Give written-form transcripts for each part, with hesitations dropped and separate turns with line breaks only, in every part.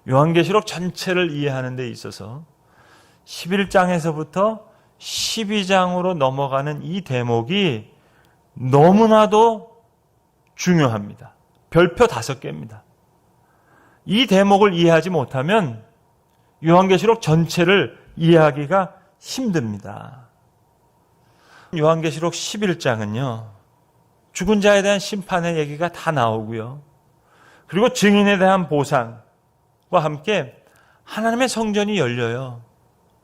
요한계시록 전체를 이해하는 데 있어서 11장에서부터 12장으로 넘어가는 이 대목이 너무나도 중요합니다. 별표 5개입니다. 이 대목을 이해하지 못하면 요한계시록 전체를 이해하기가 힘듭니다. 요한계시록 11장은요, 죽은 자에 대한 심판의 얘기가 다 나오고요. 그리고 증인에 대한 보상과 함께 하나님의 성전이 열려요.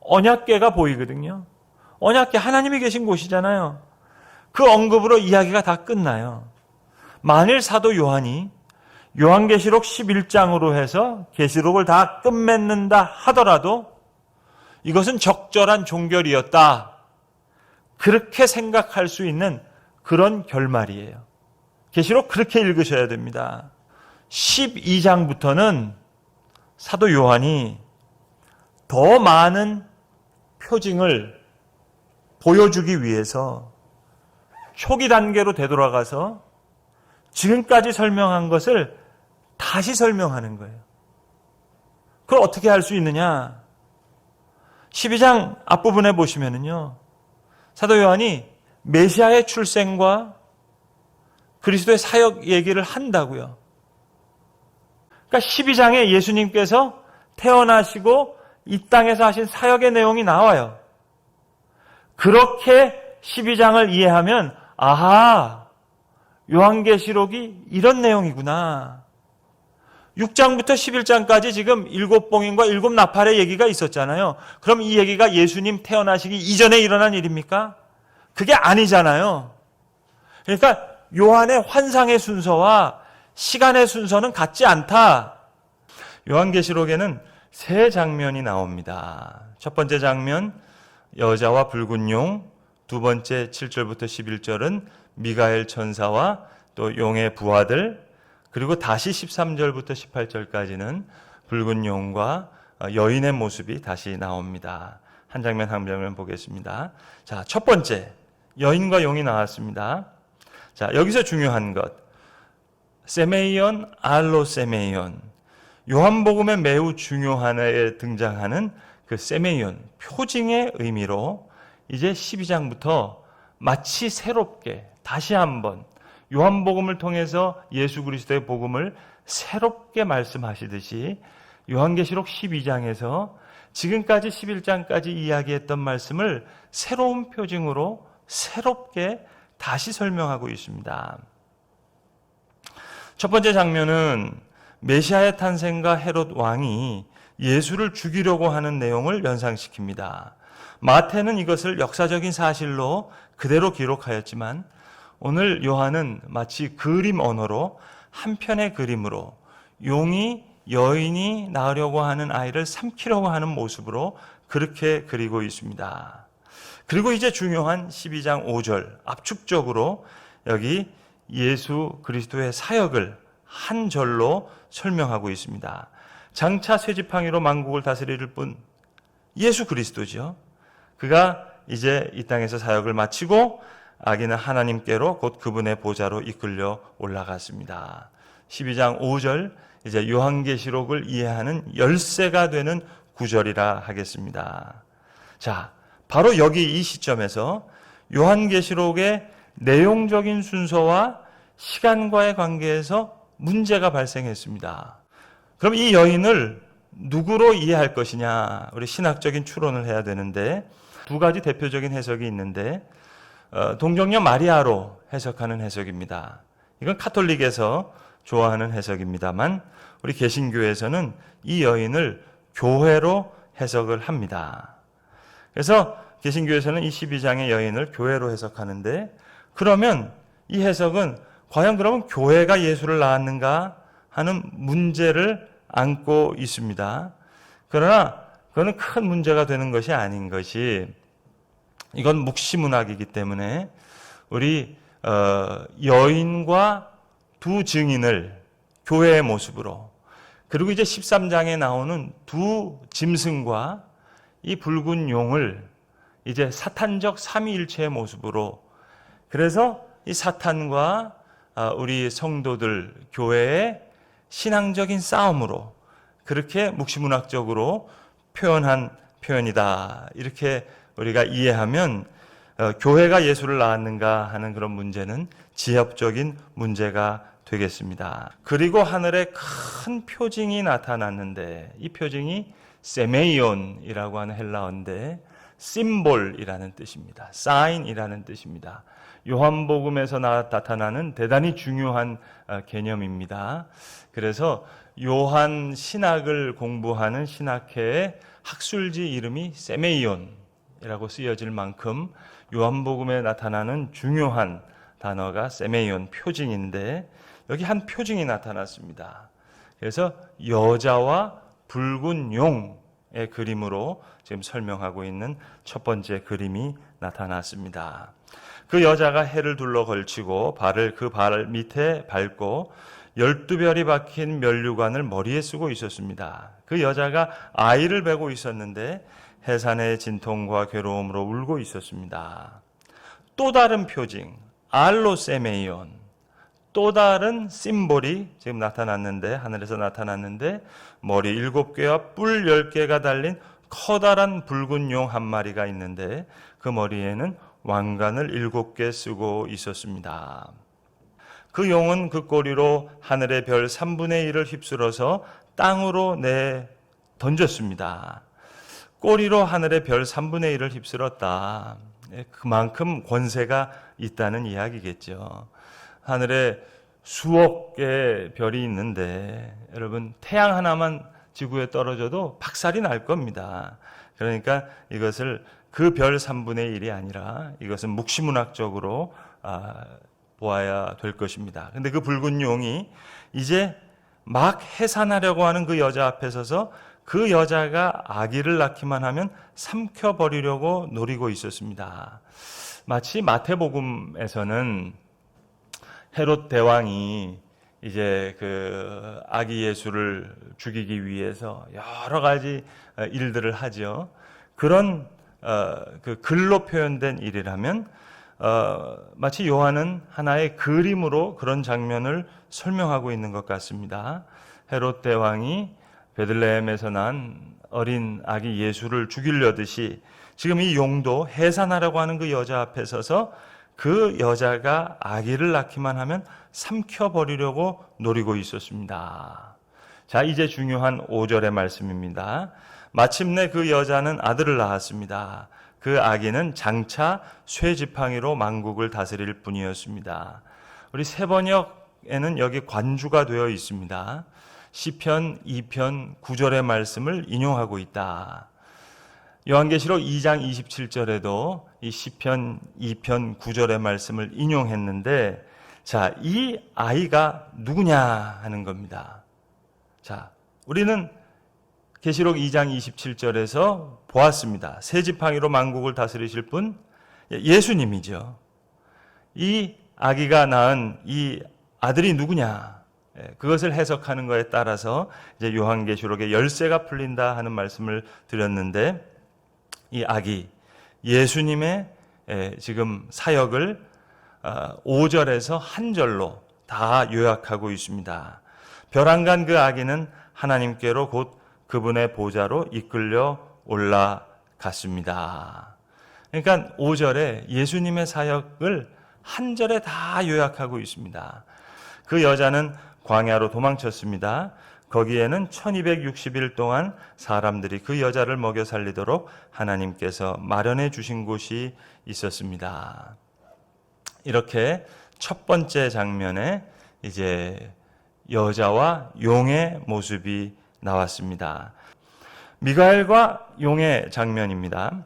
언약궤가 보이거든요. 언약궤, 하나님이 계신 곳이잖아요. 그 언급으로 이야기가 다 끝나요. 만일 사도 요한이 요한계시록 11장으로 해서 계시록을 다 끝맺는다 하더라도 이것은 적절한 종결이었다, 그렇게 생각할 수 있는 그런 결말이에요. 계시록 그렇게 읽으셔야 됩니다. 12장부터는 사도 요한이 더 많은 표징을 보여주기 위해서 초기 단계로 되돌아가서 지금까지 설명한 것을 다시 설명하는 거예요. 그걸 어떻게 할 수 있느냐? 12장 앞부분에 보시면은요, 사도 요한이 메시아의 출생과 그리스도의 사역 얘기를 한다고요. 그러니까 12장에 예수님께서 태어나시고 이 땅에서 하신 사역의 내용이 나와요. 그렇게 12장을 이해하면 아하, 요한계시록이 이런 내용이구나. 6장부터 11장까지 지금 7봉인과 7나팔의 얘기가 있었잖아요. 그럼 이 얘기가 예수님 태어나시기 이전에 일어난 일입니까? 그게 아니잖아요. 그러니까 요한의 환상의 순서와 시간의 순서는 같지 않다. 요한계시록에는 3장면이 나옵니다. 첫 번째 장면, 여자와 붉은 용. 두 번째 7절부터 11절은 미가엘 천사와 또 용의 부하들. 그리고 다시 13절부터 18절까지는 붉은 용과 여인의 모습이 다시 나옵니다. 한 장면 한 장면 보겠습니다. 자, 첫 번째, 여인과 용이 나왔습니다. 자, 여기서 중요한 것, 세메이온, 알로세메이온. 요한복음에 매우 중요한 에 등장하는 그 세메이온, 표징의 의미로 이제 12장부터 마치 새롭게 다시 한번 요한복음을 통해서 예수 그리스도의 복음을 새롭게 말씀하시듯이 요한계시록 12장에서 지금까지 11장까지 이야기했던 말씀을 새로운 표징으로 새롭게 다시 설명하고 있습니다. 첫 번째 장면은 메시아의 탄생과 헤롯 왕이 예수를 죽이려고 하는 내용을 연상시킵니다. 마태는 이것을 역사적인 사실로 그대로 기록하였지만 오늘 요한은 마치 그림 언어로 한 편의 그림으로 용이 여인이 낳으려고 하는 아이를 삼키려고 하는 모습으로 그렇게 그리고 있습니다. 그리고 이제 중요한 12장 5절 압축적으로 여기 예수 그리스도의 사역을 한 절로 설명하고 있습니다. 장차 쇠지팡이로 만국을 다스릴 분 예수 그리스도죠. 그가 이제 이 땅에서 사역을 마치고 아기는 하나님께로 곧 그분의 보좌로 이끌려 올라갔습니다. 12장 5절, 이제 요한계시록을 이해하는 열쇠가 되는 구절이라 하겠습니다. 자, 바로 여기 이 시점에서 요한계시록의 내용적인 순서와 시간과의 관계에서 문제가 발생했습니다. 그럼 이 여인을 누구로 이해할 것이냐? 우리 신학적인 추론을 해야 되는데 두 가지 대표적인 해석이 있는데 동정녀 마리아로 해석하는 해석입니다. 이건 카톨릭에서 좋아하는 해석입니다만 우리 개신교에서는 이 여인을 교회로 해석을 합니다. 그래서 개신교에서는 이 12장의 여인을 교회로 해석하는데 그러면 이 해석은 과연 그러면 교회가 예수를 낳았는가 하는 문제를 안고 있습니다. 그러나 그거는 큰 문제가 되는 것이 아닌 것이 이건 묵시문학이기 때문에 우리 여인과 두 증인을 교회의 모습으로 그리고 이제 13장에 나오는 두 짐승과 이 붉은 용을 이제 사탄적 삼위일체의 모습으로 그래서 이 사탄과 우리 성도들 교회의 신앙적인 싸움으로 그렇게 묵시문학적으로 표현한 표현이다. 이렇게 우리가 이해하면 교회가 예수를 낳았는가 하는 그런 문제는 지엽적인 문제가 되겠습니다. 그리고 하늘에 큰 표징이 나타났는데 이 표징이 세메이온이라고 하는 헬라어인데 심볼이라는 뜻입니다. 사인이라는 뜻입니다. 요한복음에서 나타나는 대단히 중요한 개념입니다. 그래서 요한 신학을 공부하는 신학회의 학술지 이름이 세메이온이라고 쓰여질 만큼 요한복음에 나타나는 중요한 단어가 세메이온, 표징인데 여기 한 표징이 나타났습니다. 그래서 여자와 붉은 용의 그림으로 지금 설명하고 있는 첫 번째 그림이 나타났습니다. 그 여자가 해를 둘러 걸치고 그 발 밑에 밟고 12별이 박힌 면류관을 머리에 쓰고 있었습니다. 그 여자가 아이를 베고 있었는데 해산의 진통과 괴로움으로 울고 있었습니다. 또 다른 표징, 알로세메이온, 또 다른 심볼이 지금 나타났는데, 하늘에서 나타났는데 머리 7개와 뿔 10개가 달린 커다란 붉은 용 한 마리가 있는데 그 머리에는 왕관을 7개 쓰고 있었습니다. 그 용은 그 꼬리로 하늘의 별 3분의 1을 휩쓸어서 땅으로 던졌습니다. 꼬리로 하늘의 별 3분의 1을 휩쓸었다. 그만큼 권세가 있다는 이야기겠죠. 하늘에 수억 개의 별이 있는데 여러분 태양 하나만 지구에 떨어져도 박살이 날 겁니다. 그러니까 이것을 그 별 3분의 1이 아니라 이것은 묵시문학적으로 보아야 될 것입니다. 근데 그 붉은 용이 이제 막 해산하려고 하는 그 여자 앞에 서서 그 여자가 아기를 낳기만 하면 삼켜버리려고 노리고 있었습니다. 마치 마태복음에서는 헤롯 대왕이 이제 그 아기 예수를 죽이기 위해서 여러 가지 일들을 하죠. 그런 그 글로 표현된 일이라면 마치 요한은 하나의 그림으로 그런 장면을 설명하고 있는 것 같습니다. 헤롯 대왕이 베들레헴에서 난 어린 아기 예수를 죽이려듯이 지금 이 용도 해산하려고 하는 그 여자 앞에 서서 그 여자가 아기를 낳기만 하면 삼켜버리려고 노리고 있었습니다. 자, 이제 중요한 5절의 말씀입니다. 마침내 그 여자는 아들을 낳았습니다. 그 아기는 장차 쇠지팡이로 만국을 다스릴 뿐이었습니다. 우리 세번역에는 여기 관주가 되어 있습니다. 시편 2편 9절의 말씀을 인용하고 있다. 요한계시록 2장 27절에도 이 시편 2편 9절의 말씀을 인용했는데, 자, 이 아이가 누구냐 하는 겁니다. 자, 우리는 계시록 2장 27절에서 보았습니다. 새 지팡이로 만국을 다스리실 분 예수님이죠. 이 아기가 낳은 이 아들이 누구냐? 그것을 해석하는 것에 따라서 이제 요한계시록의 열쇠가 풀린다 하는 말씀을 드렸는데, 이 아기 예수님의 지금 사역을 5절에서 한 절로 다 요약하고 있습니다. 벼랑간 그 아기는 하나님께로 곧 그분의 보좌로 이끌려 올라갔습니다. 그러니까 5절에 예수님의 사역을 한 절에 다 요약하고 있습니다. 그 여자는 광야로 도망쳤습니다. 거기에는 1260일 동안 사람들이 그 여자를 먹여 살리도록 하나님께서 마련해 주신 곳이 있었습니다. 이렇게 첫 번째 장면에 이제 여자와 용의 모습이 나왔습니다. 미가엘과 용의 장면입니다.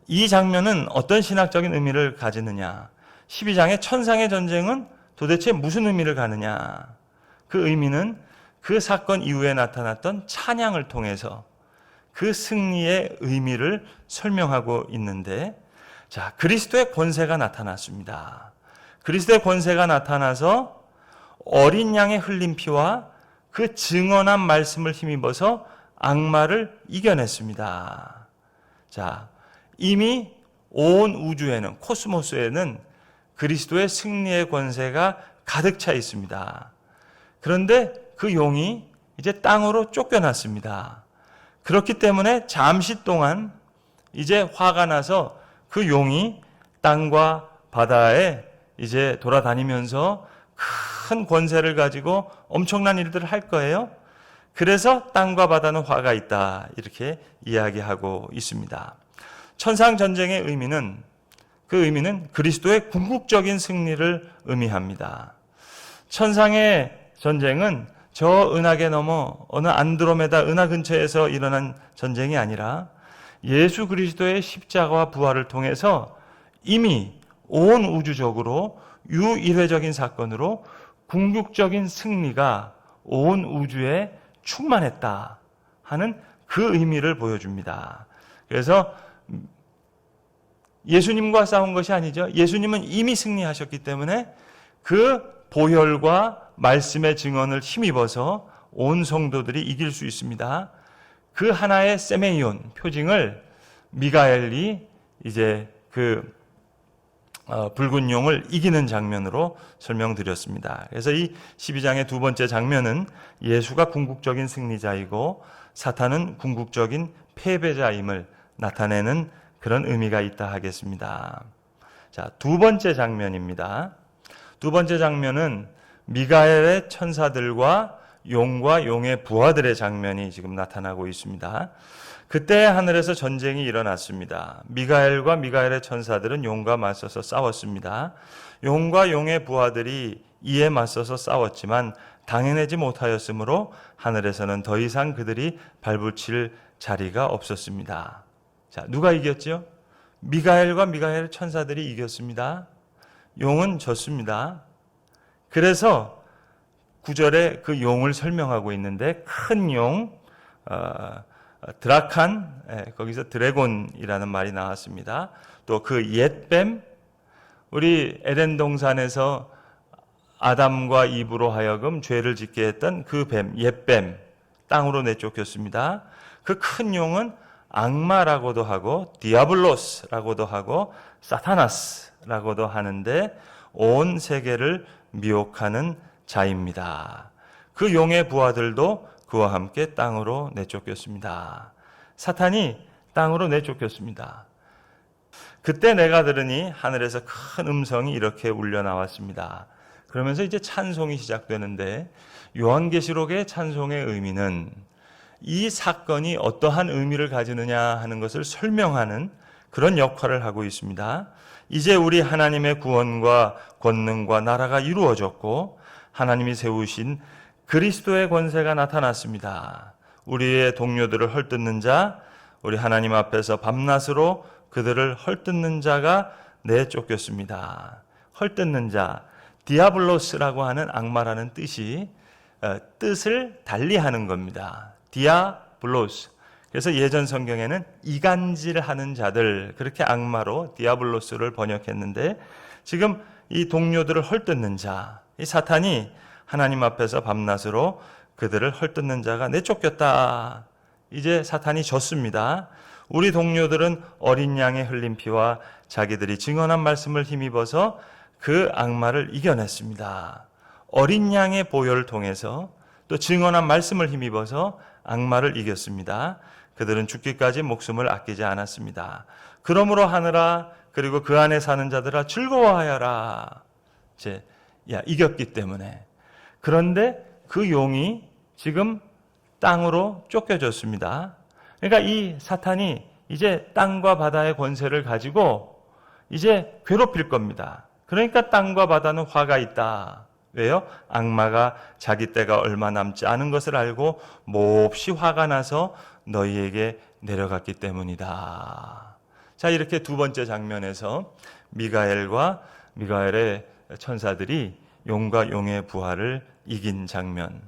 이 장면은 어떤 신학적인 의미를 가지느냐? 12장의 천상의 전쟁은 도대체 무슨 의미를 가느냐? 그 의미는 그 사건 이후에 나타났던 찬양을 통해서 그 승리의 의미를 설명하고 있는데, 자, 그리스도의 권세가 나타났습니다. 그리스도의 권세가 나타나서 어린 양의 흘린 피와 그 증언한 말씀을 힘입어서 악마를 이겨냈습니다. 자, 이미 온 우주에는, 코스모스에는 그리스도의 승리의 권세가 가득 차 있습니다. 그런데 그 용이 이제 땅으로 쫓겨났습니다. 그렇기 때문에 잠시 동안 이제 화가 나서 그 용이 땅과 바다에 이제 돌아다니면서 큰 권세를 가지고 엄청난 일들을 할 거예요. 그래서 땅과 바다는 화가 있다, 이렇게 이야기하고 있습니다. 천상 전쟁의 의미는, 그 의미는 그리스도의 궁극적인 승리를 의미합니다. 천상의 전쟁은 저 은하계 너머 어느 안드로메다 은하 근처에서 일어난 전쟁이 아니라 예수 그리스도의 십자가와 부활을 통해서 이미 온 우주적으로 유일회적인 사건으로 궁극적인 승리가 온 우주에 충만했다 하는 그 의미를 보여줍니다. 그래서 예수님과 싸운 것이 아니죠. 예수님은 이미 승리하셨기 때문에 그 보혈과 말씀의 증언을 힘입어서 온 성도들이 이길 수 있습니다. 그 하나의 세메이온 표징을 미가엘이 이제 그 붉은 용을 이기는 장면으로 설명드렸습니다. 그래서 이 12장의 두 번째 장면은 예수가 궁극적인 승리자이고 사탄은 궁극적인 패배자임을 나타내는 그런 의미가 있다 하겠습니다. 자, 두 번째 장면입니다. 두 번째 장면은 미가엘의 천사들과 용과 용의 부하들의 장면이 지금 나타나고 있습니다. 그때 하늘에서 전쟁이 일어났습니다. 미가엘과 미가엘의 천사들은 용과 맞서서 싸웠습니다. 용과 용의 부하들이 이에 맞서서 싸웠지만 당해내지 못하였으므로 하늘에서는 더 이상 그들이 발붙일 자리가 없었습니다. 자, 누가 이겼죠? 미가엘과 미가엘의 천사들이 이겼습니다. 용은 졌습니다. 그래서 9절에 그 용을 설명하고 있는데 큰 용, 드라칸, 거기서 드래곤이라는 말이 나왔습니다. 또 그 옛뱀, 우리 에덴 동산에서 아담과 이브로 하여금 죄를 짓게 했던 그 뱀, 옛뱀, 땅으로 내쫓겼습니다. 그 큰 용은 악마라고도 하고 디아블로스라고도 하고 사타나스라고도 하는데 온 세계를 미혹하는 자입니다. 그 용의 부하들도 그와 함께 땅으로 내쫓겼습니다. 사탄이 땅으로 내쫓겼습니다. 그때 내가 들으니 하늘에서 큰 음성이 이렇게 울려 나왔습니다. 그러면서 이제 찬송이 시작되는데 요한계시록의 찬송의 의미는 이 사건이 어떠한 의미를 가지느냐 하는 것을 설명하는 그런 역할을 하고 있습니다. 이제 우리 하나님의 구원과 권능과 나라가 이루어졌고 하나님이 세우신 그리스도의 권세가 나타났습니다. 우리의 동료들을 헐뜯는 자, 우리 하나님 앞에서 밤낮으로 그들을 헐뜯는 자가 내쫓겼습니다. 헐뜯는 자, 디아블로스라고 하는 악마라는 뜻이 뜻을 달리하는 겁니다. 디아블로스. 그래서 예전 성경에는 이간질하는 자들, 그렇게 악마로 디아블로스를 번역했는데 지금 이 동료들을 헐뜯는 자, 이 사탄이 하나님 앞에서 밤낮으로 그들을 헐뜯는 자가 내쫓겼다. 이제 사탄이 졌습니다. 우리 동료들은 어린 양의 흘린 피와 자기들이 증언한 말씀을 힘입어서 그 악마를 이겨냈습니다. 어린 양의 보혈을 통해서 또 증언한 말씀을 힘입어서 악마를 이겼습니다. 그들은 죽기까지 목숨을 아끼지 않았습니다. 그러므로 하늘아, 그리고 그 안에 사는 자들아 즐거워하여라. 이제 이겼기 때문에. 그런데 그 용이 지금 땅으로 쫓겨졌습니다. 그러니까 이 사탄이 이제 땅과 바다의 권세를 가지고 이제 괴롭힐 겁니다. 그러니까 땅과 바다는 화가 있다. 왜요? 악마가 자기 때가 얼마 남지 않은 것을 알고 몹시 화가 나서 너희에게 내려갔기 때문이다. 자, 이렇게 두 번째 장면에서 미가엘과 미가엘의 천사들이 용과 용의 부하를 이긴 장면.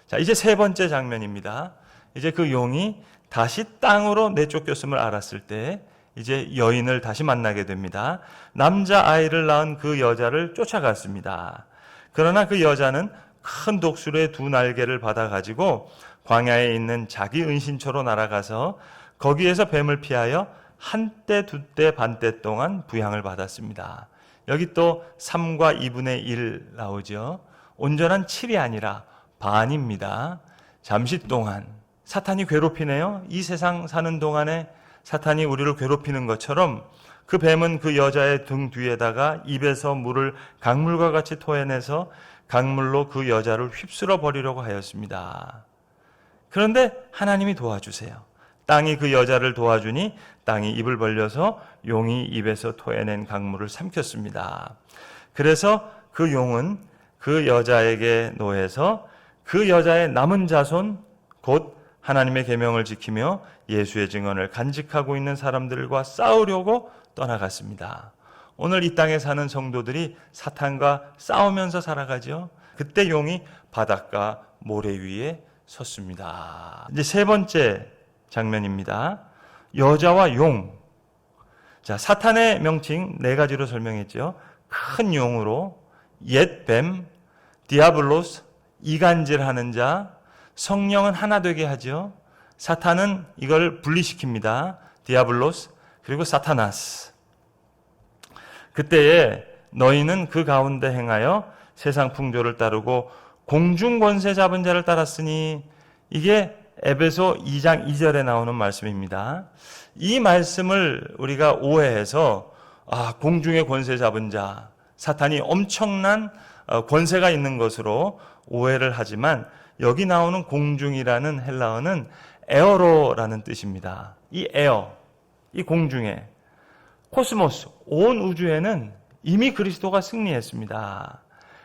자, 이제 세 번째 장면입니다. 이제 그 용이 다시 땅으로 내쫓겼음을 알았을 때 이제 여인을 다시 만나게 됩니다. 남자 아이를 낳은 그 여자를 쫓아갔습니다. 그러나 그 여자는 큰 독수리의 두 날개를 받아가지고 광야에 있는 자기 은신처로 날아가서 거기에서 뱀을 피하여 한때, 두때, 반때 동안 부양을 받았습니다. 여기 또 3과 2분의 1 나오죠. 온전한 7이 아니라 반입니다. 잠시 동안 사탄이 괴롭히네요. 이 세상 사는 동안에 사탄이 우리를 괴롭히는 것처럼 그 뱀은 그 여자의 등 뒤에다가 입에서 물을 강물과 같이 토해내서 강물로 그 여자를 휩쓸어 버리려고 하였습니다. 그런데 하나님이 도와주세요. 땅이 그 여자를 도와주니 땅이 입을 벌려서 용이 입에서 토해낸 강물을 삼켰습니다. 그래서 그 용은 그 여자에게 노해서 그 여자의 남은 자손 곧 하나님의 계명을 지키며 예수의 증언을 간직하고 있는 사람들과 싸우려고 떠나갔습니다. 오늘 이 땅에 사는 성도들이 사탄과 싸우면서 살아가죠. 그때 용이 바닷가 모래 위에 섰습니다. 이제 세 번째 장면입니다. 여자와 용. 자, 사탄의 명칭 네 가지로 설명했죠. 큰 용으로, 옛 뱀, 디아블로스, 이간질하는 자, 성령은 하나 되게 하죠. 사탄은 이걸 분리시킵니다. 디아블로스, 그리고 사타나스. 그때에 너희는 그 가운데 행하여 세상 풍조를 따르고 공중 권세 잡은 자를 따랐으니, 이게 에베소 2장 2절에 나오는 말씀입니다. 이 말씀을 우리가 오해해서 공중의 권세 잡은 자, 사탄이 엄청난 권세가 있는 것으로 오해를 하지만 여기 나오는 공중이라는 헬라어는 에어로라는 뜻입니다. 이 에어, 이 공중에 코스모스, 온 우주에는 이미 그리스도가 승리했습니다.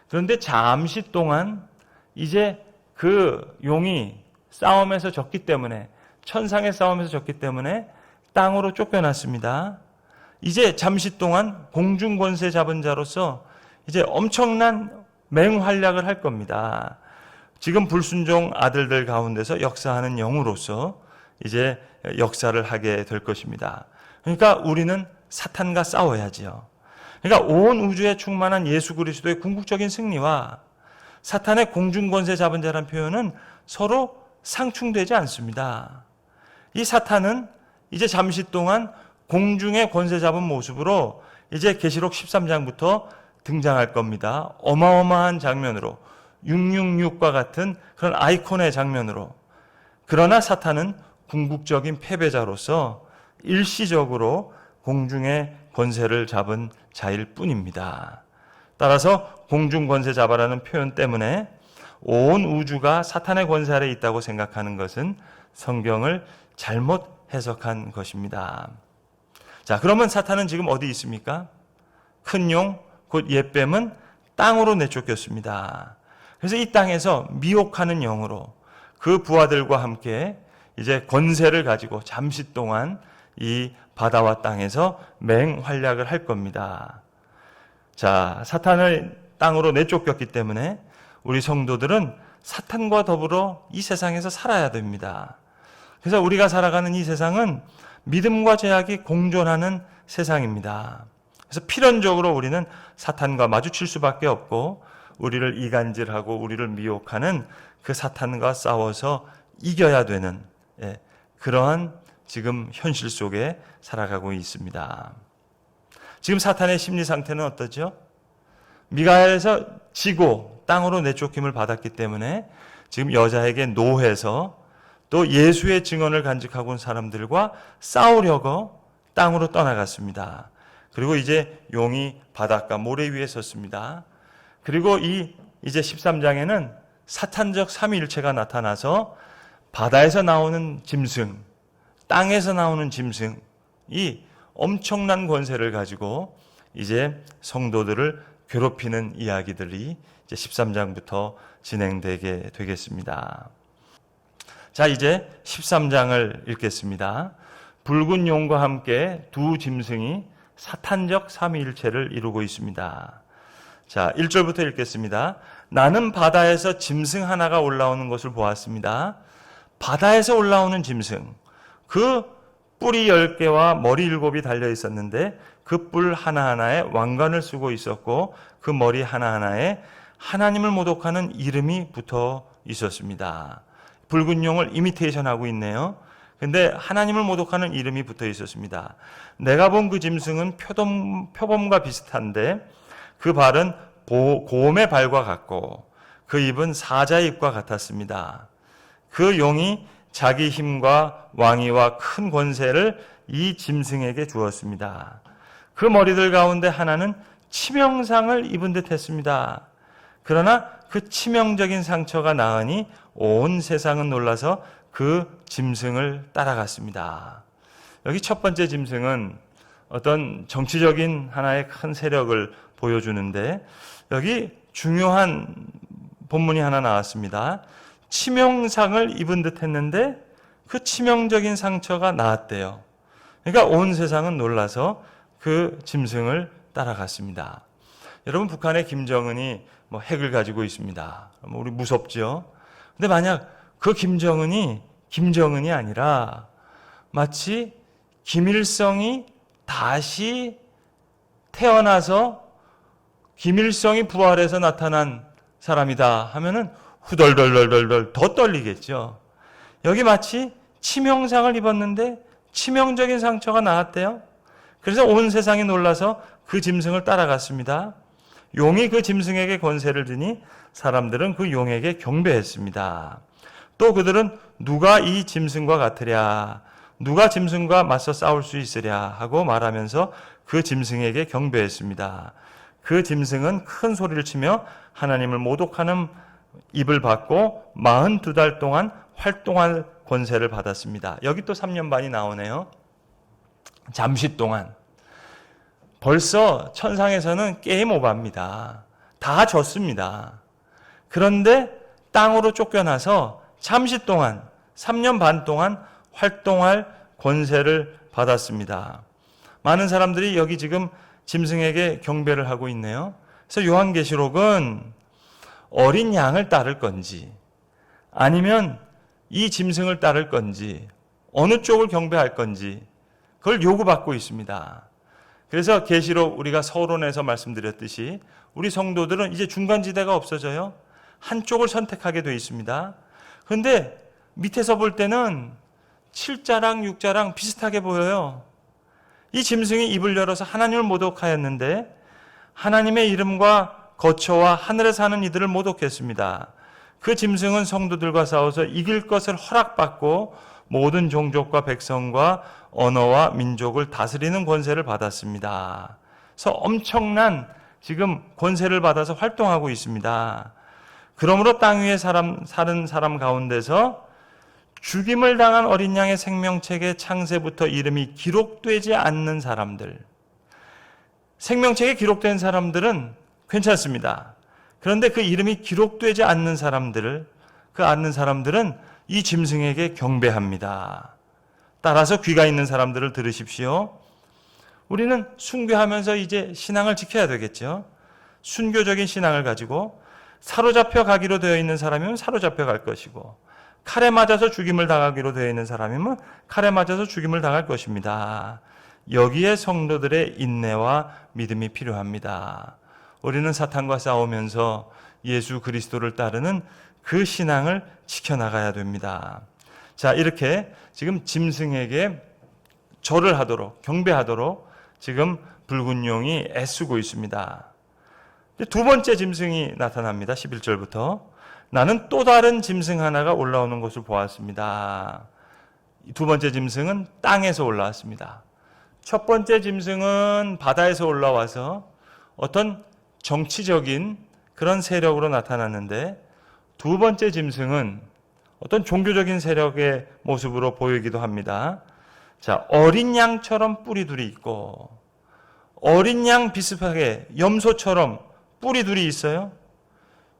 그런데 잠시 동안 이제 그 용이 싸움에서 졌기 때문에, 천상의 싸움에서 졌기 때문에 땅으로 쫓겨났습니다. 이제 잠시 동안 공중 권세 잡은 자로서 이제 엄청난 맹활약을 할 겁니다. 지금 불순종 아들들 가운데서 역사하는 영으로서 이제 역사를 하게 될 것입니다. 그러니까 우리는 사탄과 싸워야지요. 그러니까 온 우주에 충만한 예수 그리스도의 궁극적인 승리와 사탄의 공중 권세 잡은 자라는 표현은 서로 상충되지 않습니다. 이 사탄은 이제 잠시 동안 공중의 권세 잡은 모습으로 이제 계시록 13장부터 등장할 겁니다. 어마어마한 장면으로, 666과 같은 그런 아이콘의 장면으로. 그러나 사탄은 궁극적인 패배자로서 일시적으로 공중의 권세를 잡은 자일 뿐입니다. 따라서 공중 권세 잡아라는 표현 때문에 온 우주가 사탄의 권세 아래 있다고 생각하는 것은 성경을 잘못 해석한 것입니다. 자, 그러면 사탄은 지금 어디 있습니까? 큰 용, 곧 옛뱀은 땅으로 내쫓겼습니다. 그래서 이 땅에서 미혹하는 영으로 그 부하들과 함께 이제 권세를 가지고 잠시 동안 이 바다와 땅에서 맹활약을 할 겁니다. 자, 사탄을 땅으로 내쫓겼기 때문에 우리 성도들은 사탄과 더불어 이 세상에서 살아야 됩니다. 그래서 우리가 살아가는 이 세상은 믿음과 죄악이 공존하는 세상입니다. 그래서 필연적으로 우리는 사탄과 마주칠 수밖에 없고, 우리를 이간질하고 우리를 미혹하는 그 사탄과 싸워서 이겨야 되는 그러한 지금 현실 속에 살아가고 있습니다. 지금 사탄의 심리 상태는 어떠죠? 미가엘에서 지고 땅으로 내쫓김을 받았기 때문에 지금 여자에게 노해서 또 예수의 증언을 간직하고 온 사람들과 싸우려고 땅으로 떠나갔습니다. 그리고 이제 용이 바닷가 모래 위에 섰습니다. 그리고 이제 13장에는 사탄적 삼위일체가 나타나서 바다에서 나오는 짐승, 땅에서 나오는 짐승이 엄청난 권세를 가지고 이제 성도들을 괴롭히는 이야기들이 이제 13장부터 진행되게 되겠습니다. 자, 이제 13장을 읽겠습니다. 붉은 용과 함께 두 짐승이 사탄적 삼위일체를 이루고 있습니다. 자, 1절부터 읽겠습니다. 나는 바다에서 짐승 하나가 올라오는 것을 보았습니다. 바다에서 올라오는 짐승, 그 뿔이 10개와 머리 7이 달려 있었는데 그 뿔 하나하나에 왕관을 쓰고 있었고 그 머리 하나하나에 하나님을 모독하는 이름이 붙어 있었습니다. 붉은 용을 이미테이션하고 있네요. 근데 하나님을 모독하는 이름이 붙어 있었습니다. 내가 본 그 짐승은 표범과 비슷한데 그 발은 곰의 발과 같고 그 입은 사자의 입과 같았습니다. 그 용이 자기 힘과 왕위와 큰 권세를 이 짐승에게 주었습니다. 그 머리들 가운데 하나는 치명상을 입은 듯 했습니다. 그러나 그 치명적인 상처가 나으니 온 세상은 놀라서 그 짐승을 따라갔습니다. 여기 첫 번째 짐승은 어떤 정치적인 하나의 큰 세력을 보여주는데 여기 중요한 본문이 하나 나왔습니다. 치명상을 입은 듯 했는데 그 치명적인 상처가 나았대요. 그러니까 온 세상은 놀라서 그 짐승을 따라갔습니다. 여러분, 북한의 김정은이 핵을 가지고 있습니다. 우리 무섭죠? 근데 만약 그 김정은이 아니라 마치 김일성이 다시 태어나서 김일성이 부활해서 나타난 사람이다 하면은 후덜덜덜덜 더 떨리겠죠. 여기 마치 치명상을 입었는데 치명적인 상처가 나왔대요. 그래서 온 세상이 놀라서 그 짐승을 따라갔습니다. 용이 그 짐승에게 권세를 주니 사람들은 그 용에게 경배했습니다. 또 그들은 누가 이 짐승과 같으랴, 누가 짐승과 맞서 싸울 수 있으랴 하고 말하면서 그 짐승에게 경배했습니다. 그 짐승은 큰 소리를 치며 하나님을 모독하는 입을 받고 42달 동안 활동할 권세를 받았습니다. 여기 또 3년 반이 나오네요. 잠시 동안. 벌써 천상에서는 게임 오버입니다. 다 졌습니다. 그런데 땅으로 쫓겨나서 잠시 동안 3년 반 동안 활동할 권세를 받았습니다. 많은 사람들이 여기 지금 짐승에게 경배를 하고 있네요. 그래서 요한계시록은 어린 양을 따를 건지 아니면 이 짐승을 따를 건지 어느 쪽을 경배할 건지 그걸 요구받고 있습니다. 그래서 계시록 우리가 서론에서 말씀드렸듯이 우리 성도들은 이제 중간지대가 없어져요. 한쪽을 선택하게 되어 있습니다. 그런데 밑에서 볼 때는 7자랑 6자랑 비슷하게 보여요. 이 짐승이 입을 열어서 하나님을 모독하였는데 하나님의 이름과 거처와 하늘에 사는 이들을 모독했습니다. 그 짐승은 성도들과 싸워서 이길 것을 허락받고 모든 종족과 백성과 언어와 민족을 다스리는 권세를 받았습니다. 그래서 엄청난 지금 권세를 받아서 활동하고 있습니다. 그러므로 땅 위에 사는 사람 가운데서 죽임을 당한 어린 양의 생명책에 창세부터 이름이 기록되지 않는 사람들, 생명책에 기록된 사람들은 괜찮습니다. 그런데 그 이름이 기록되지 않는 사람들은 이 짐승에게 경배합니다. 따라서 귀가 있는 사람들을 들으십시오. 우리는 순교하면서 이제 신앙을 지켜야 되겠죠. 순교적인 신앙을 가지고 사로잡혀 가기로 되어 있는 사람이면 사로잡혀 갈 것이고 칼에 맞아서 죽임을 당하기로 되어 있는 사람이면 칼에 맞아서 죽임을 당할 것입니다. 여기에 성도들의 인내와 믿음이 필요합니다. 우리는 사탄과 싸우면서 예수 그리스도를 따르는 그 신앙을 지켜나가야 됩니다. 자, 이렇게 지금 짐승에게 절을 하도록, 경배하도록 지금 붉은 용이 애쓰고 있습니다. 두 번째 짐승이 나타납니다. 11절부터. 나는 또 다른 짐승 하나가 올라오는 것을 보았습니다. 두 번째 짐승은 땅에서 올라왔습니다. 첫 번째 짐승은 바다에서 올라와서 어떤 정치적인 그런 세력으로 나타났는데 두 번째 짐승은 어떤 종교적인 세력의 모습으로 보이기도 합니다. 자, 어린 양처럼 뿔이 둘이 있고 어린 양 비슷하게 염소처럼 뿔이 둘이 있어요.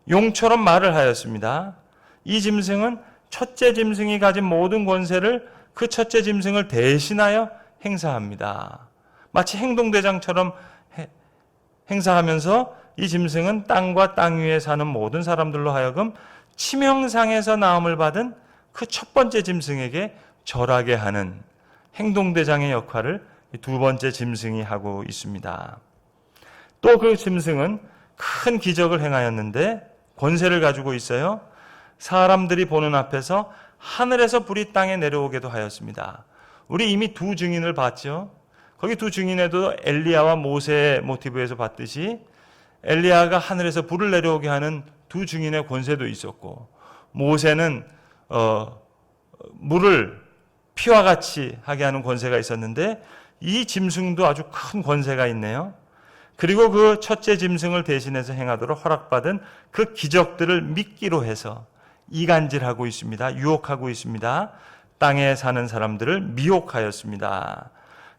용처럼 말을 하였습니다. 이 짐승은 첫째 짐승이 가진 모든 권세를 그 첫째 짐승을 대신하여 행사합니다. 마치 행동대장처럼 행사하면서 이 짐승은 땅과 땅 위에 사는 모든 사람들로 하여금 치명상에서 나음을 받은 그 첫 번째 짐승에게 절하게 하는 행동대장의 역할을 두 번째 짐승이 하고 있습니다. 또 그 짐승은 큰 기적을 행하였는데 권세를 가지고 있어요. 사람들이 보는 앞에서 하늘에서 불이 땅에 내려오게도 하였습니다. 우리 이미 두 증인을 봤죠. 거기 두 증인에도 엘리야와 모세의 모티브에서 봤듯이 엘리야가 하늘에서 불을 내려오게 하는 두 증인의 권세도 있었고, 모세는 물을 피와 같이 하게 하는 권세가 있었는데, 이 짐승도 아주 큰 권세가 있네요. 그리고 그 첫째 짐승을 대신해서 행하도록 허락받은 그 기적들을 믿기로 해서 이간질하고 있습니다. 유혹하고 있습니다. 땅에 사는 사람들을 미혹하였습니다.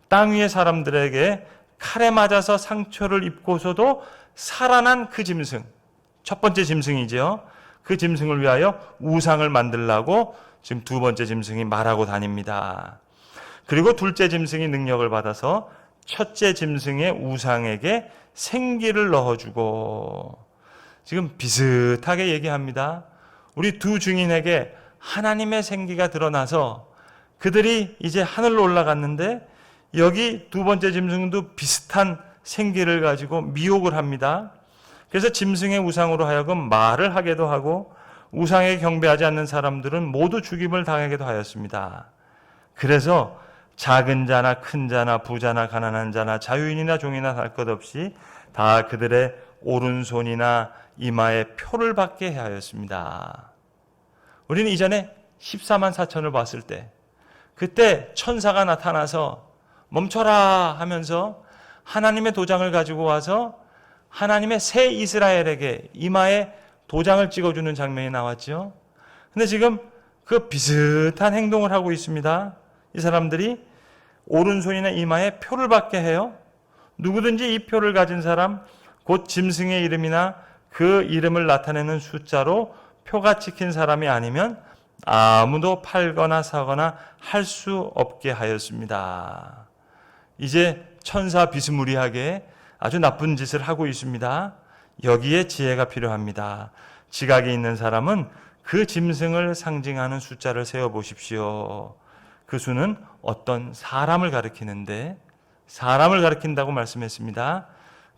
땅 위의 사람들에게 칼에 맞아서 상처를 입고서도 살아난 그 짐승, 첫 번째 짐승이죠. 그 짐승을 위하여 우상을 만들라고 지금 두 번째 짐승이 말하고 다닙니다. 그리고 둘째 짐승이 능력을 받아서 첫째 짐승의 우상에게 생기를 넣어주고, 지금 비슷하게 얘기합니다. 우리 두 증인에게 하나님의 생기가 드러나서 그들이 이제 하늘로 올라갔는데, 여기 두 번째 짐승도 비슷한 생기를 가지고 미혹을 합니다. 그래서 짐승의 우상으로 하여금 말을 하게도 하고, 우상에 경배하지 않는 사람들은 모두 죽임을 당하게도 하였습니다. 그래서 작은 자나 큰 자나 부자나 가난한 자나 자유인이나 종이나 할 것 없이 다 그들의 오른손이나 이마에 표를 받게 하였습니다. 우리는 이전에 14만 4천을 봤을 때, 그때 천사가 나타나서 멈춰라 하면서 하나님의 도장을 가지고 와서 하나님의 새 이스라엘에게 이마에 도장을 찍어주는 장면이 나왔죠. 근데 지금 그 비슷한 행동을 하고 있습니다. 이 사람들이 오른손이나 이마에 표를 받게 해요. 누구든지 이 표를 가진 사람, 곧 짐승의 이름이나 그 이름을 나타내는 숫자로 표가 찍힌 사람이 아니면 아무도 팔거나 사거나 할 수 없게 하였습니다. 이제 천사 비스무리하게 아주 나쁜 짓을 하고 있습니다. 여기에 지혜가 필요합니다. 지각이 있는 사람은 그 짐승을 상징하는 숫자를 세어보십시오. 그 수는 어떤 사람을 가리키는데, 사람을 가리킨다고 말씀했습니다.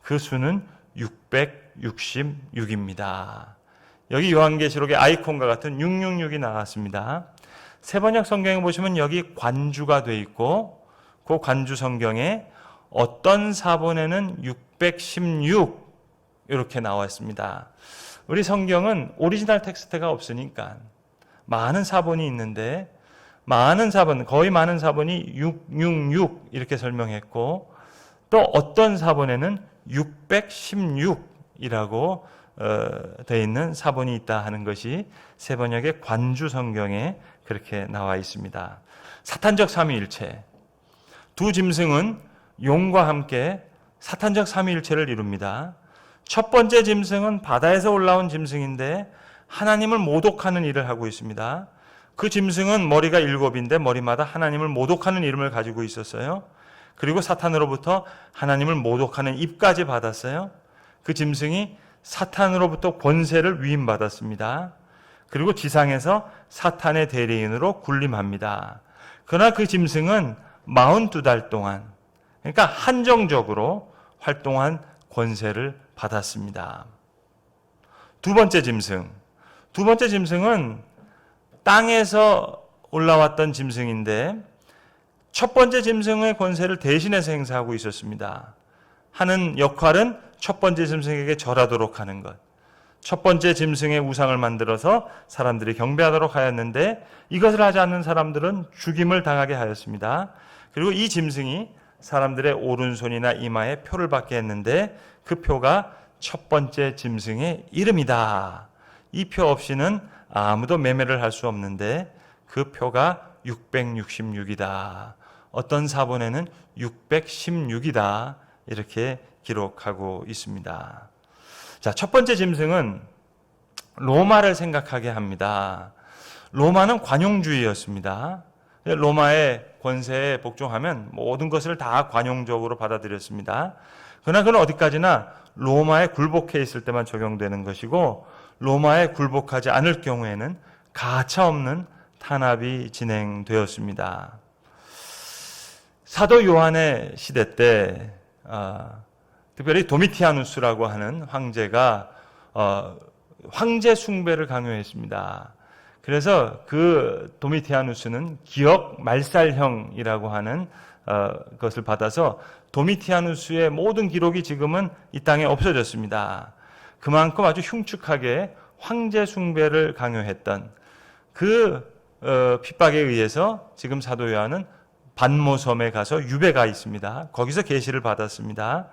그 수는 666입니다. 여기 요한계시록의 아이콘과 같은 666이 나왔습니다. 세번역 성경에 보시면 여기 관주가 돼 있고, 그 관주 성경에 어떤 사본에는 616 이렇게 나와 있습니다. 우리 성경은 오리지널 텍스트가 없으니까 많은 사본이 있는데, 많은 사본, 거의 많은 사본이 666 이렇게 설명했고, 또 어떤 사본에는 616이라고 되어 있는 사본이 있다 하는 것이 세번역의 관주 성경에 그렇게 나와 있습니다. 사탄적 삼위일체, 두 짐승은 용과 함께 사탄적 삼위일체를 이룹니다. 첫 번째 짐승은 바다에서 올라온 짐승인데 하나님을 모독하는 일을 하고 있습니다. 그 짐승은 머리가 7인데 머리마다 하나님을 모독하는 이름을 가지고 있었어요. 그리고 사탄으로부터 하나님을 모독하는 입까지 받았어요. 그 짐승이 사탄으로부터 권세를 위임받았습니다. 그리고 지상에서 사탄의 대리인으로 군림합니다. 그러나 그 짐승은 42달 동안, 그러니까 한정적으로 활동한 권세를 받았습니다. 두 번째 짐승은 땅에서 올라왔던 짐승인데 첫 번째 짐승의 권세를 대신해서 행사하고 있었습니다. 하는 역할은 첫 번째 짐승에게 절하도록 하는 것. 첫 번째 짐승의 우상을 만들어서 사람들이 경배하도록 하였는데 이것을 하지 않는 사람들은 죽임을 당하게 하였습니다. 그리고 이 짐승이 사람들의 오른손이나 이마에 표를 받게 했는데 그 표가 첫 번째 짐승의 이름이다. 이 표 없이는 아무도 매매를 할 수 없는데 그 표가 666이다. 어떤 사본에는 616이다. 이렇게 기록하고 있습니다. 자, 첫 번째 짐승은 로마를 생각하게 합니다. 로마는 관용주의였습니다. 로마의 권세에 복종하면 모든 것을 다 관용적으로 받아들였습니다. 그러나 그건 어디까지나 로마에 굴복해 있을 때만 적용되는 것이고, 로마에 굴복하지 않을 경우에는 가차없는 탄압이 진행되었습니다. 사도 요한의 시대 때 특별히 도미티아누스라고 하는 황제가 황제 숭배를 강요했습니다. 그래서 그 도미티아누스는 기억 말살형이라고 하는 것을 받아서 도미티아누스의 모든 기록이 지금은 이 땅에 없어졌습니다. 그만큼 아주 흉측하게 황제 숭배를 강요했던 그 핍박에 의해서 지금 사도 요한은 반모섬에 가서 유배가 있습니다. 거기서 계시를 받았습니다.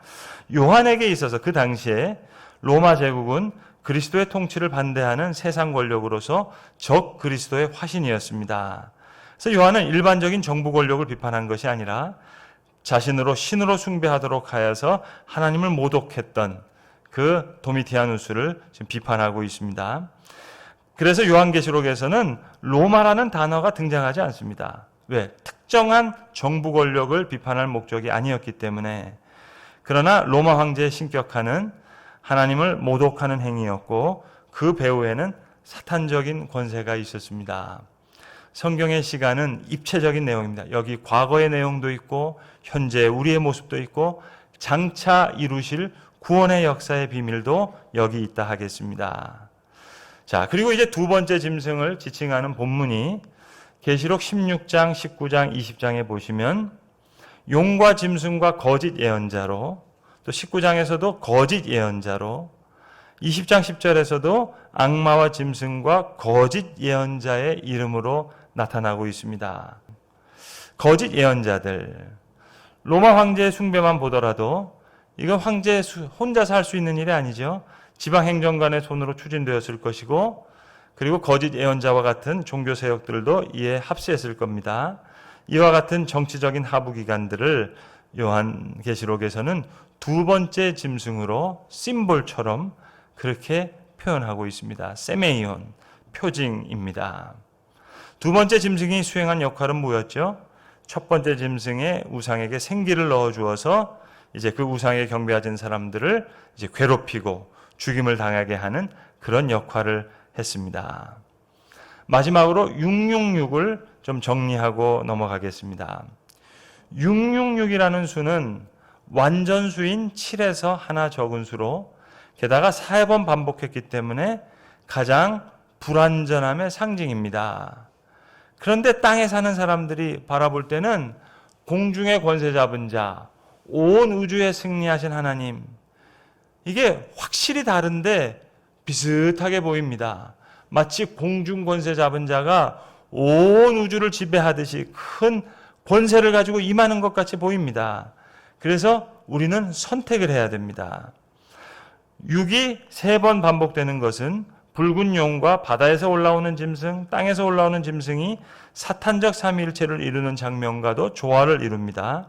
요한에게 있어서 그 당시에 로마 제국은 그리스도의 통치를 반대하는 세상 권력으로서 적 그리스도의 화신이었습니다. 그래서 요한은 일반적인 정부 권력을 비판한 것이 아니라 자신으로 신으로 숭배하도록 하여서 하나님을 모독했던 그 도미티아누스를 지금 비판하고 있습니다. 그래서 요한계시록에서는 로마라는 단어가 등장하지 않습니다. 왜? 특정한 정부 권력을 비판할 목적이 아니었기 때문에. 그러나 로마 황제의 신격화는 하나님을 모독하는 행위였고 그 배후에는 사탄적인 권세가 있었습니다. 성경의 시간은 입체적인 내용입니다. 여기 과거의 내용도 있고 현재 우리의 모습도 있고 장차 이루실 구원의 역사의 비밀도 여기 있다 하겠습니다. 자, 그리고 이제 두 번째 짐승을 지칭하는 본문이 계시록 16장, 19장, 20장에 보시면 용과 짐승과 거짓 예언자로, 또 19장에서도 거짓 예언자로, 20장 10절에서도 악마와 짐승과 거짓 예언자의 이름으로 나타나고 있습니다. 거짓 예언자들, 로마 황제의 숭배만 보더라도 이건 황제 혼자서 할 수 있는 일이 아니죠. 지방 행정관의 손으로 추진되었을 것이고, 그리고 거짓 예언자와 같은 종교 세력들도 이에 합세했을 겁니다. 이와 같은 정치적인 하부기관들을 요한계시록에서는 두 번째 짐승으로 심볼처럼 그렇게 표현하고 있습니다. 세메이온, 표징입니다. 두 번째 짐승이 수행한 역할은 뭐였죠? 첫 번째 짐승의 우상에게 생기를 넣어주어서 이제 그 우상에 경배하는 사람들을 이제 괴롭히고 죽임을 당하게 하는 그런 역할을 했습니다. 마지막으로 666을 좀 정리하고 넘어가겠습니다. 666이라는 수는 완전수인 7에서 하나 적은 수로 게다가 4번 반복했기 때문에 가장 불완전함의 상징입니다. 그런데 땅에 사는 사람들이 바라볼 때는 공중의 권세 잡은 자, 온 우주에 승리하신 하나님, 이게 확실히 다른데 비슷하게 보입니다. 마치 공중 권세 잡은 자가 온 우주를 지배하듯이 큰 권세를 가지고 임하는 것 같이 보입니다. 그래서 우리는 선택을 해야 됩니다. 6이 3번 반복되는 것은 붉은 용과 바다에서 올라오는 짐승, 땅에서 올라오는 짐승이 사탄적 삼위일체를 이루는 장면과도 조화를 이룹니다.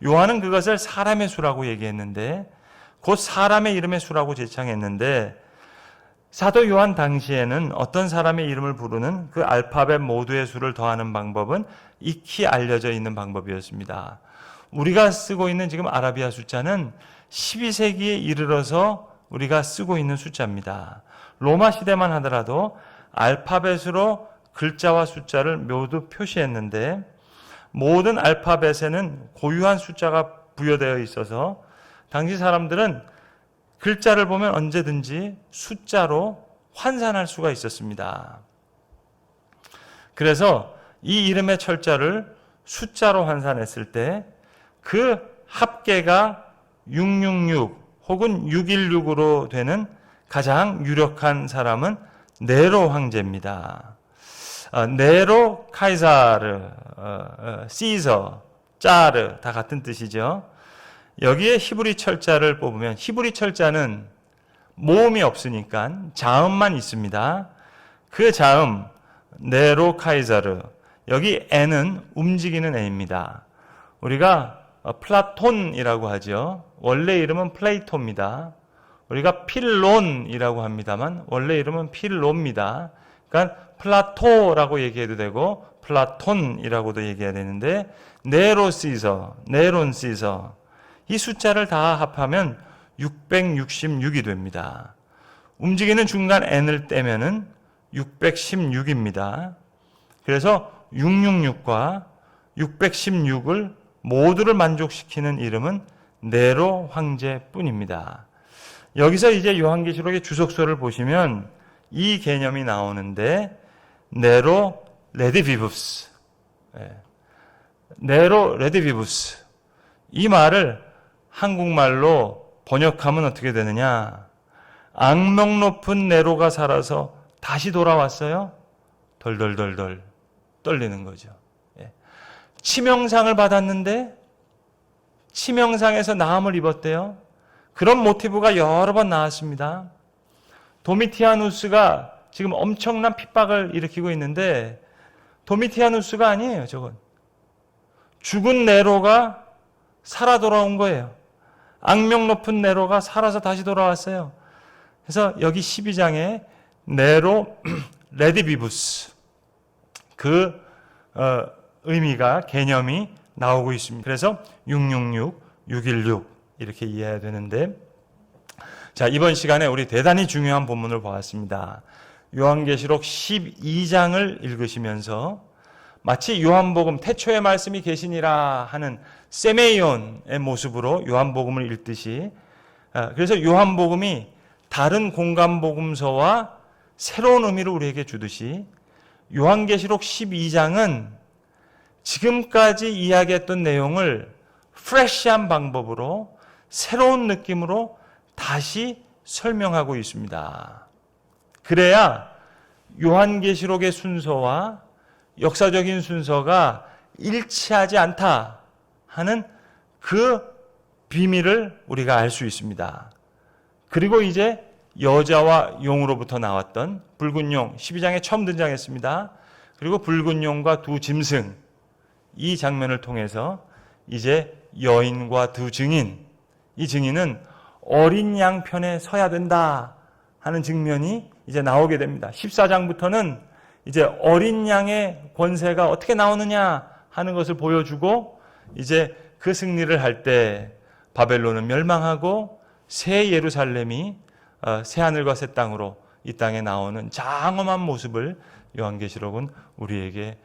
요한은 그것을 사람의 수라고 얘기했는데, 곧 사람의 이름의 수라고 제창했는데, 사도 요한 당시에는 어떤 사람의 이름을 부르는 그 알파벳 모두의 수를 더하는 방법은 익히 알려져 있는 방법이었습니다. 우리가 쓰고 있는 지금 아라비아 숫자는 12세기에 이르러서 우리가 쓰고 있는 숫자입니다. 로마 시대만 하더라도 알파벳으로 글자와 숫자를 모두 표시했는데, 모든 알파벳에는 고유한 숫자가 부여되어 있어서 당시 사람들은 글자를 보면 언제든지 숫자로 환산할 수가 있었습니다. 그래서 이 이름의 철자를 숫자로 환산했을 때 그 합계가 666 혹은 616으로 되는 가장 유력한 사람은 네로 황제입니다. 네로, 카이사르, 시저, 짜르 다 같은 뜻이죠. 여기에 히브리 철자를 뽑으면, 히브리 철자는 모음이 없으니까 자음만 있습니다. 그 자음 네로 카이사르, 여기 N은 움직이는 N입니다. 우리가 플라톤이라고 하죠. 원래 이름은 플레이토입니다. 우리가 필론이라고 합니다만 원래 이름은 필로입니다. 그러니까 플라토라고 얘기해도 되고 플라톤이라고도 얘기해야 되는데, 네로 시저, 네론 시저, 이 숫자를 다 합하면 666이 됩니다. 움직이는 중간 n을 떼면은 616입니다. 그래서 666과 616을 모두를 만족시키는 이름은 네로 황제뿐입니다. 여기서 이제 요한계시록의 주석서를 보시면 이 개념이 나오는데, 네로 레디비브스. 네로 레디비브스. 이 말을 한국말로 번역하면 어떻게 되느냐? 악명 높은 네로가 살아서 다시 돌아왔어요. 덜덜덜덜 떨리는 거죠. 치명상을 받았는데 치명상에서 나음을 입었대요. 그런 모티브가 여러 번 나왔습니다. 도미티아누스가 지금 엄청난 핍박을 일으키고 있는데 도미티아누스가 아니에요, 저건. 죽은 네로가 살아 돌아온 거예요. 악명 높은 네로가 살아서 다시 돌아왔어요. 그래서 여기 12장에 네로 레디비부스 그 의미가 개념이 나오고 있습니다. 그래서 666, 616 이렇게 이해해야 되는데 자, 이번 시간에 우리 대단히 중요한 본문을 보았습니다. 요한계시록 12장을 읽으시면서 마치 요한복음 태초의 말씀이 계시니라 하는 세메이온의 모습으로 요한복음을 읽듯이 그래서 요한복음이 다른 공간복음서와 새로운 의미를 우리에게 주듯이 요한계시록 12장은 지금까지 이야기했던 내용을 프레시한 방법으로 새로운 느낌으로 다시 설명하고 있습니다. 그래야 요한계시록의 순서와 역사적인 순서가 일치하지 않다 하는 그 비밀을 우리가 알 수 있습니다. 그리고 이제 여자와 용으로부터 나왔던 붉은 용, 12장에 처음 등장했습니다. 그리고 붉은 용과 두 짐승, 이 장면을 통해서 이제 여인과 두 증인, 이 증인은 어린 양 편에 서야 된다 하는 증면이 이제 나오게 됩니다. 14장부터는 이제 어린 양의 권세가 어떻게 나오느냐 하는 것을 보여주고 이제 그 승리를 할 때 바벨론은 멸망하고 새 예루살렘이 새 하늘과 새 땅으로 이 땅에 나오는 장엄한 모습을 요한계시록은 우리에게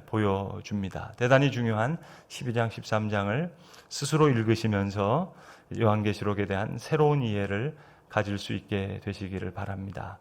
보여줍니다. 대단히 중요한 12장, 13장을 스스로 읽으시면서 요한계시록에 대한 새로운 이해를 가질 수 있게 되시기를 바랍니다.